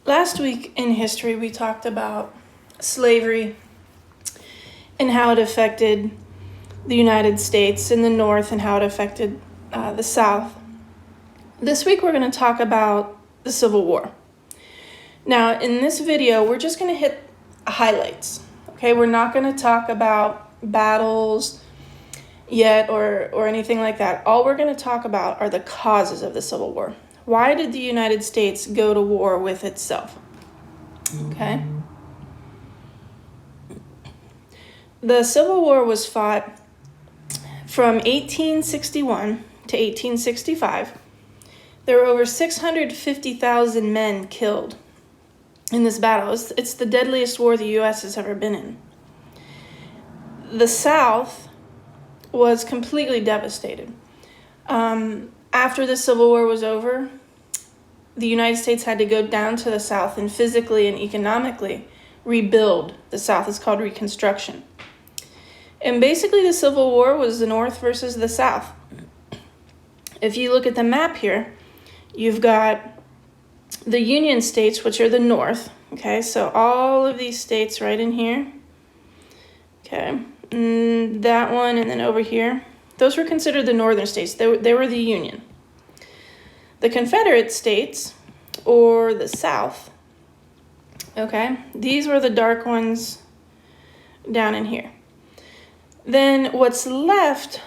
Last week in history, we talked about slavery and how it affected the United States in the North and how it affected the South. This week, we're going to talk about the Civil War. Now, in this video, we're just going to hit highlights. Okay, we're not going to talk about battles yet or anything like that. All we're going to talk about are the causes of the Civil War. Why did the United States go to war with itself? Okay. The Civil War was fought from 1861 to 1865. There were over 650,000 men killed in this battle. It's the deadliest war the U.S. has ever been in. The South was completely devastated. After the Civil War was over, the United States had to go down to the South and physically and economically rebuild the South. It's called Reconstruction. And basically the Civil War was the North versus the South. If you look at the map here, you've got the Union states, which are the North. Okay, so all of these states right in here. Okay, and that one, and then over here. Those were considered the northern states. They were the Union. The Confederate states, or the South, okay, these were the dark ones down in here. Then what's left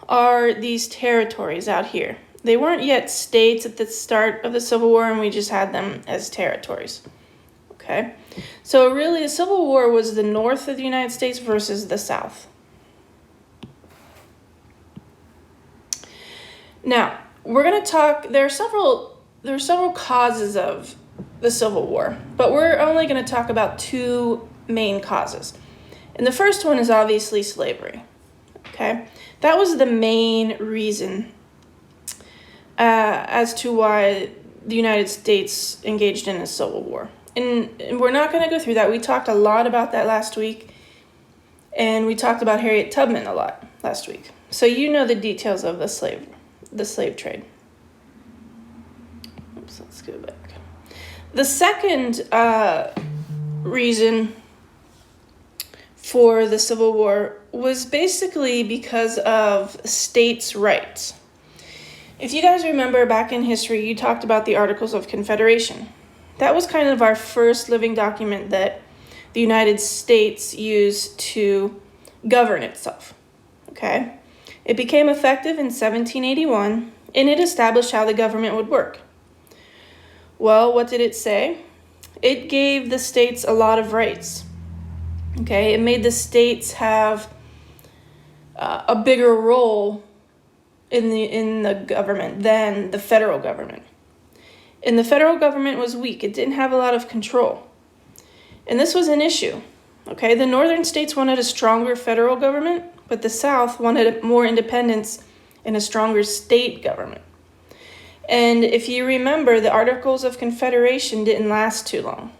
are these territories out here. They weren't yet states at the start of the Civil War, and we just had them as territories. Okay, so really the Civil War was the North of the United States versus the South. Now, we're going to talk, there are several causes of the Civil War, but we're only going to talk about two main causes. And the first one is obviously slavery. Okay? That was the main reason as to why the United States engaged in a Civil War. And we're not going to go through that. We talked a lot about that last week, and we talked about Harriet Tubman a lot last week. So you know the details of the slave trade. Oops, let's go back. The second reason for the Civil War was basically because of states' rights. If you guys remember back in history, you talked about the Articles of Confederation. That was kind of our first living document that the United States used to govern itself. Okay? It became effective in 1781, and it established how the government would work. Well, what did it say? It gave the states a lot of rights. Okay, it made the states have a bigger role in the government than the federal government. And the federal government was weak. It didn't have a lot of control. And this was an issue. Okay, the northern states wanted a stronger federal government, but the South wanted more independence and a stronger state government. And if you remember, the Articles of Confederation didn't last too long.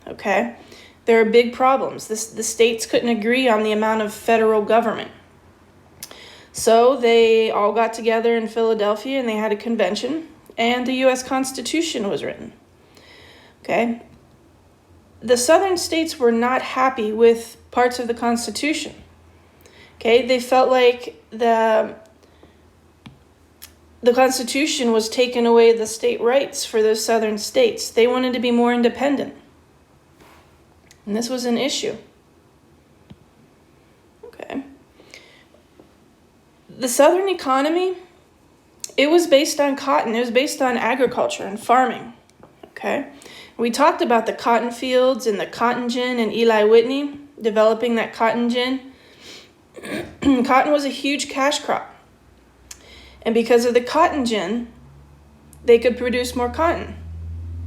Okay? There are big problems. The states couldn't agree on the amount of federal government. So they all got together in Philadelphia and they had a convention, and the U.S. Constitution was written. Okay? The southern states were not happy with parts of the Constitution. Okay, they felt like the Constitution was taking away the state rights for those southern states. They wanted to be more independent. And this was an issue. Okay. The southern economy, it was based on cotton. It was based on agriculture and farming. Okay. We talked about the cotton fields and the cotton gin and Eli Whitney developing that cotton gin. Cotton was a huge cash crop. And because of the cotton gin, they could produce more cotton.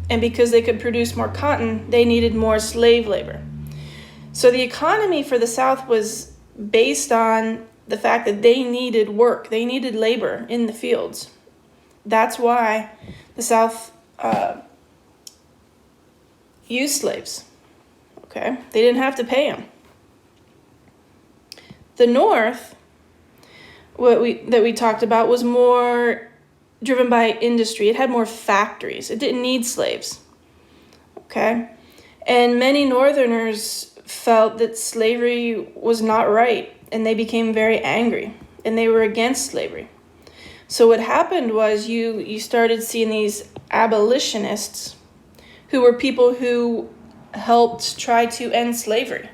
And because they could produce more cotton, they needed more slave labor. So the economy for the South was based on the fact that they needed work. They needed labor in the fields. That's why the South used slaves. Okay? They didn't have to pay them. The North, that we talked about, was more driven by industry. It had more factories. It didn't need slaves. okay? And many Northerners felt that slavery was not right, and they became very angry, and they were against slavery. So what happened was you started seeing these abolitionists who were people who helped try to end slavery.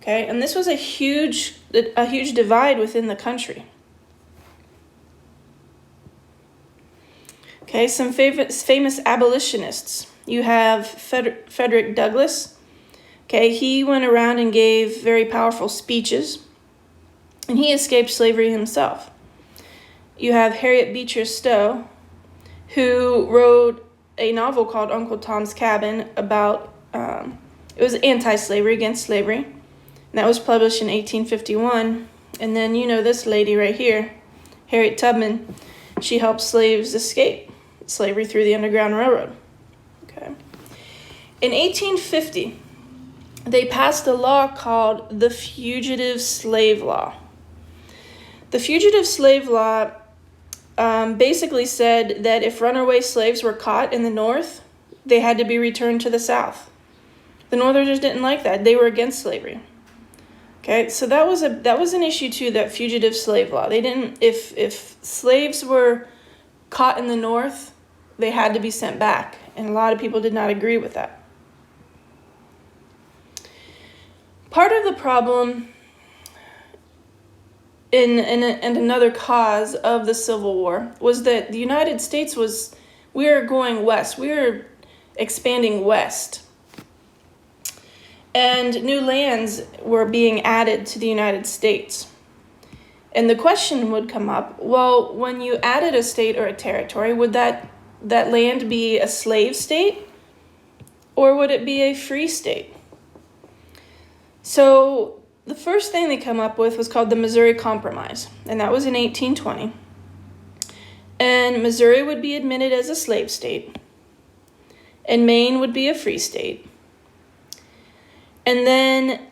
Okay, and this was a huge divide within the country. Okay, some famous abolitionists. You have Frederick Douglass. Okay, he went around and gave very powerful speeches, and he escaped slavery himself. You have Harriet Beecher Stowe, who wrote a novel called Uncle Tom's Cabin about, it was anti-slavery, against slavery. And that was published in 1851. And then you know this lady right here, Harriet Tubman. She helped slaves escape slavery through the Underground Railroad. Okay. In 1850, they passed a law called the Fugitive Slave Law. The Fugitive Slave Law basically said that if runaway slaves were caught in the North, they had to be returned to the South. The Northerners didn't like that. They were against slavery. Okay, so that was an issue too, that fugitive slave law. They didn't, if slaves were caught in the North, they had to be sent back, and a lot of people did not agree with that. Part of the problem and another cause of the Civil War was that the United States we were going west. We were expanding west. And new lands were being added to the United States. And the question would come up, well, when you added a state or a territory, would that land be a slave state? Or would it be a free state? So the first thing they come up with was called the Missouri Compromise, and that was in 1820. And Missouri would be admitted as a slave state, and Maine would be a free state. And then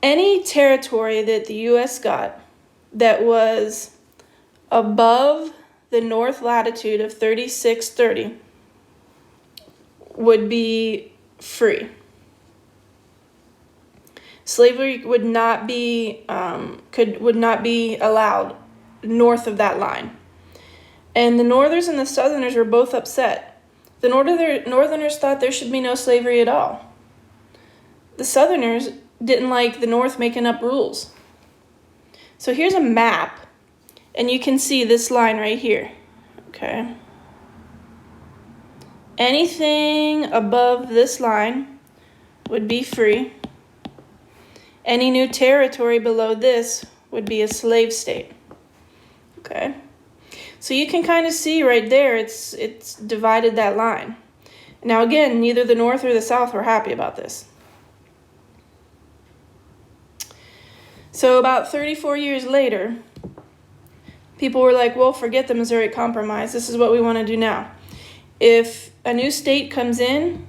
any territory that the U.S. got that was above the north latitude of 3630 would be free. Slavery would not be allowed north of that line. And the Northerners and the Southerners were both upset. The Northerners thought there should be no slavery at all. The Southerners didn't like the North making up rules. So here's a map, and you can see this line right here. Okay. Anything above this line would be free. Any new territory below this would be a slave state. Okay. So you can kind of see right there, it's divided that line. Now again, neither the North or the South were happy about this. So about 34 years later, people were like, well, forget the Missouri Compromise. This is what we want to do now. If a new state comes in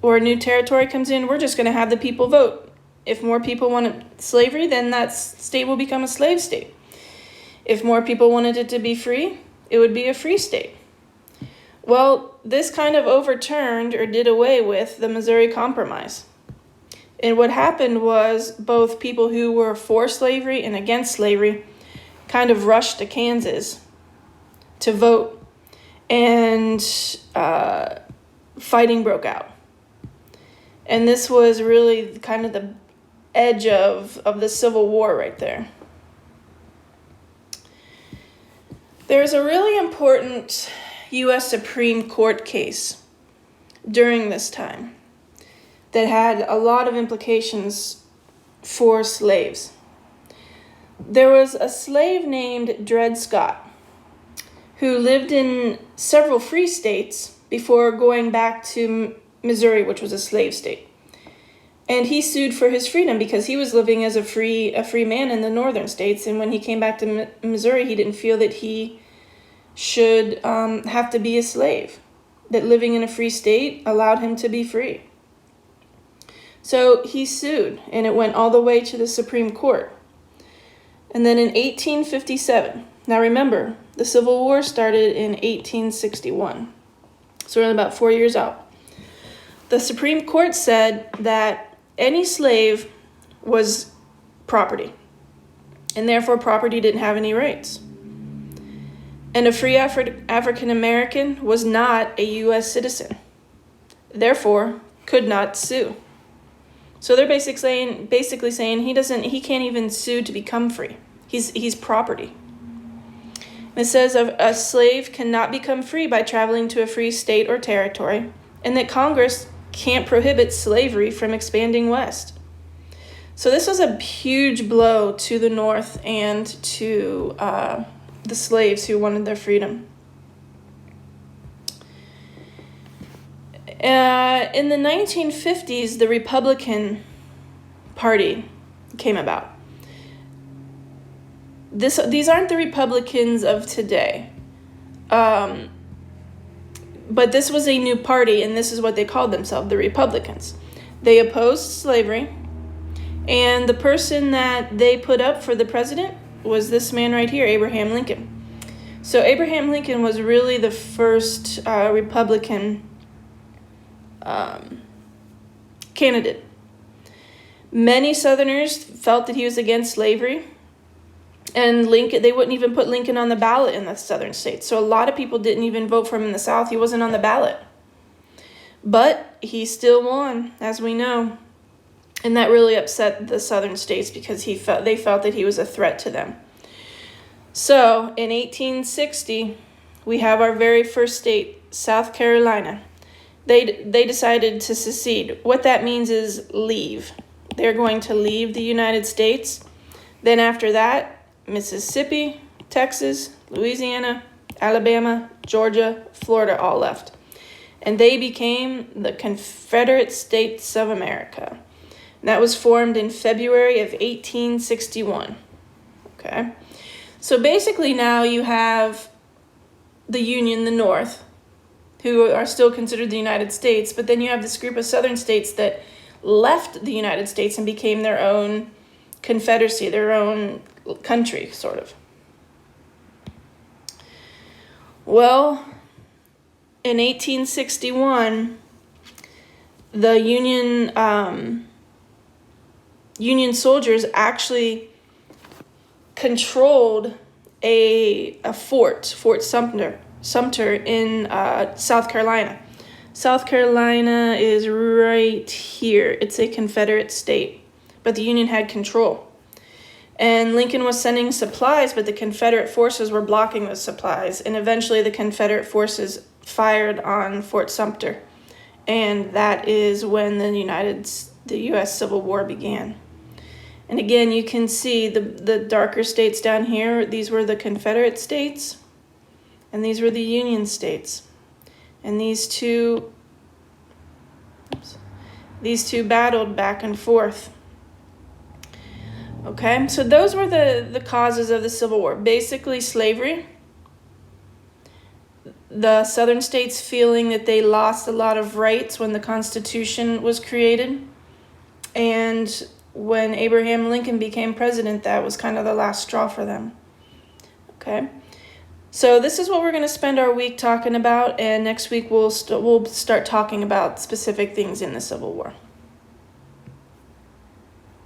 or a new territory comes in, we're just going to have the people vote. If more people wanted slavery, then that state will become a slave state. If more people wanted it to be free, it would be a free state. Well, this kind of overturned or did away with the Missouri Compromise. And what happened was both people who were for slavery and against slavery kind of rushed to Kansas to vote, and fighting broke out. And this was really kind of the edge of the Civil War right there. There's a really important U.S. Supreme Court case during this time that had a lot of implications for slaves. There was a slave named Dred Scott who lived in several free states before going back to Missouri, which was a slave state. And he sued for his freedom because he was living as a free man in the northern states. And when he came back to Missouri, he didn't feel that he should have to be a slave, that living in a free state allowed him to be free. So he sued, and it went all the way to the Supreme Court. And then in 1857, now remember, the Civil War started in 1861. So we're about 4 years out. The Supreme Court said that any slave was property, and therefore property didn't have any rights. And a free African American was not a U.S. citizen, therefore could not sue. So they're basically saying he can't even sue to become free. He's property. It says a slave cannot become free by traveling to a free state or territory, and that Congress can't prohibit slavery from expanding west. So this was a huge blow to the North and to the slaves who wanted their freedom. In the 1950s, the Republican Party came about. These aren't the Republicans of today. But this was a new party, and this is what they called themselves, the Republicans. They opposed slavery, and the person that they put up for the president was this man right here, Abraham Lincoln. So Abraham Lincoln was really the first Republican candidate. Many Southerners felt that he was against slavery, and they wouldn't even put Lincoln on the ballot in the southern states. So a lot of people didn't even vote for him in the South. He wasn't on the ballot. But he still won, as we know. And that really upset the southern states because they felt that he was a threat to them. So in 1860, we have our very first state, South Carolina. They decided to secede. What that means is leave. They're going to leave the United States. Then after that, Mississippi, Texas, Louisiana, Alabama, Georgia, Florida all left. And they became the Confederate States of America. And that was formed in February of 1861. Okay? So basically now you have the Union, the North, who are still considered the United States, but then you have this group of southern states that left the United States and became their own confederacy, their own country, sort of. Well, in 1861, the Union soldiers actually controlled a fort, Fort Sumter in South Carolina. South Carolina is right here. It's a Confederate state, but the Union had control. And Lincoln was sending supplies, but the Confederate forces were blocking those supplies. And eventually the Confederate forces fired on Fort Sumter. And that is when the U.S. Civil War began. And again, you can see the darker states down here. These were the Confederate states, and these were the Union states. And these two battled back and forth. Okay, so those were the causes of the Civil War. Basically, slavery, the southern states feeling that they lost a lot of rights when the Constitution was created, and when Abraham Lincoln became president, that was kind of the last straw for them. Okay, so this is what we're going to spend our week talking about, and next week we'll start talking about specific things in the Civil War.